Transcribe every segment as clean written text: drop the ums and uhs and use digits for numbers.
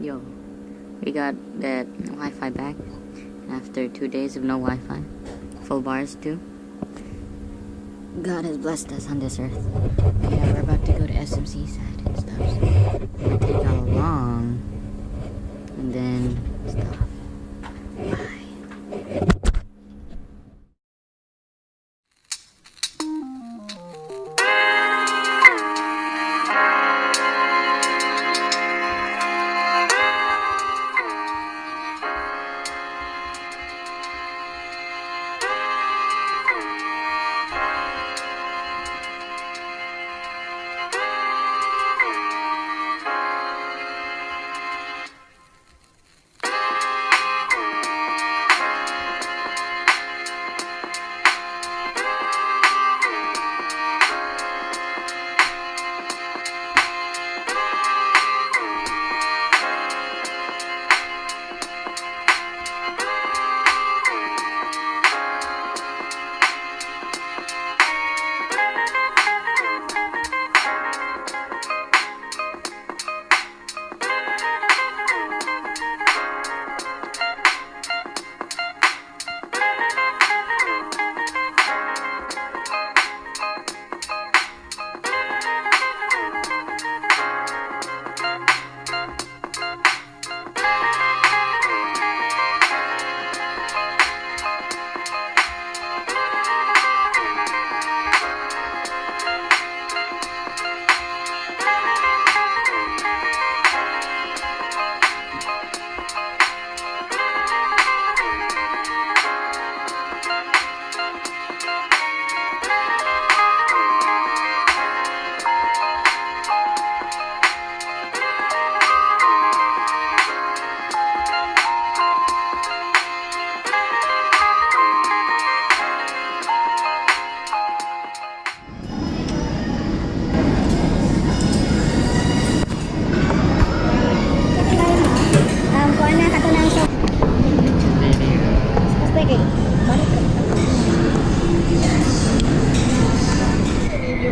Yo, we got that Wi-Fi back after 2 days of no Wi-Fi. Full bars too. God has blessed us on this earth. Yeah, we're about to go to SMC side and stuff. So it might take how long, and then stuff. Bye.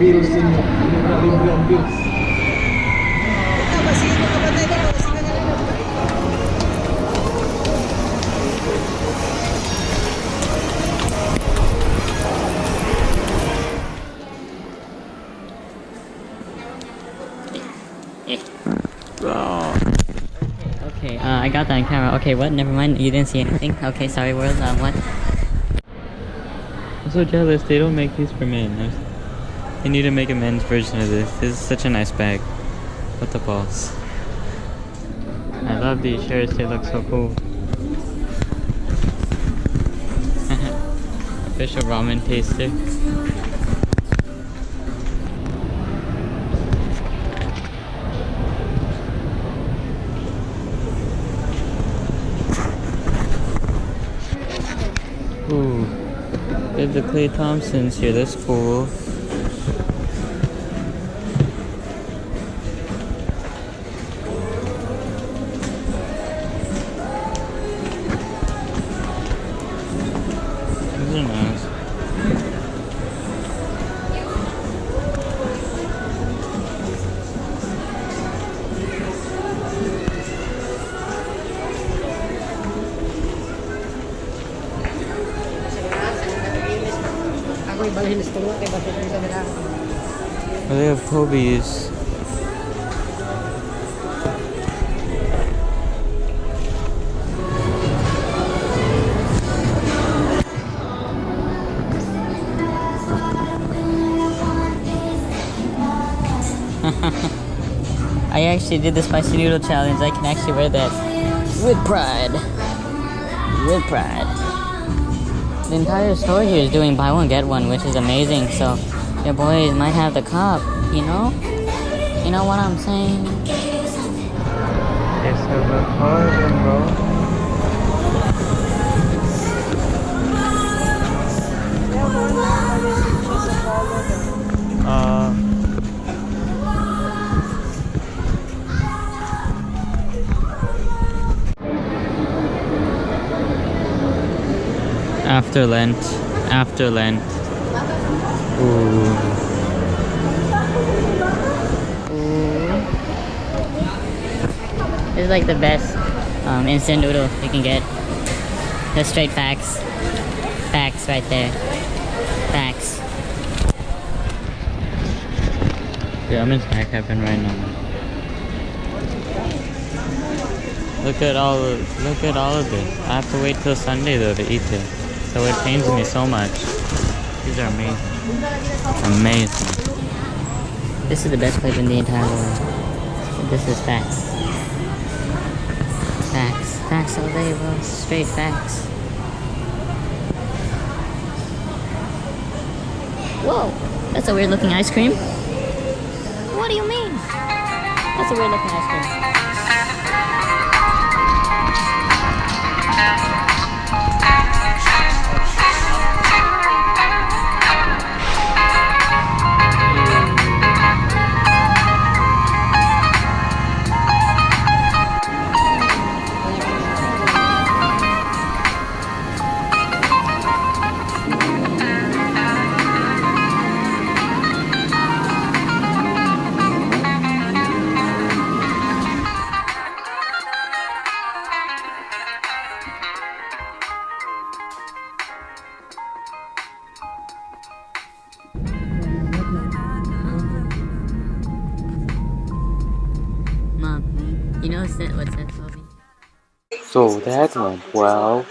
Bills din yun. Libre ang bills. Okay, I got that on camera. Okay, what? Never mind. You didn't see anything. Okay, sorry, world. What? I'm so jealous. They don't make these for men. They need to make a men's version of this. This is such a nice bag. What the balls? I love these shirts. They look so cool. Official ramen taster. Ooh, they have the Klay Thompsons here. That's cool. These are nice. Oh, they have Kobe's. I actually did the spicy noodle challenge. I can actually wear that with pride. With pride. The entire store here is doing buy one get one, which is amazing. So your boys might have the cup, you know? You know what I'm saying? They serve a hard and roll. After Lent. After Lent. Ooh. This is like the best instant noodle you can get. Just straight facts. Facts right there. Facts. Yeah, I'm in snack heaven right now. Look at all of this. I have to wait till Sunday though to eat it. So it pains me so much. These are amazing. Amazing. This is the best place in the entire world. This is facts. Facts. Facts all day, bro. Straight facts. Whoa! That's a weird looking ice cream. What do you mean? That's a weird looking ice cream. Mom, you know what's that, Toby? So that went well.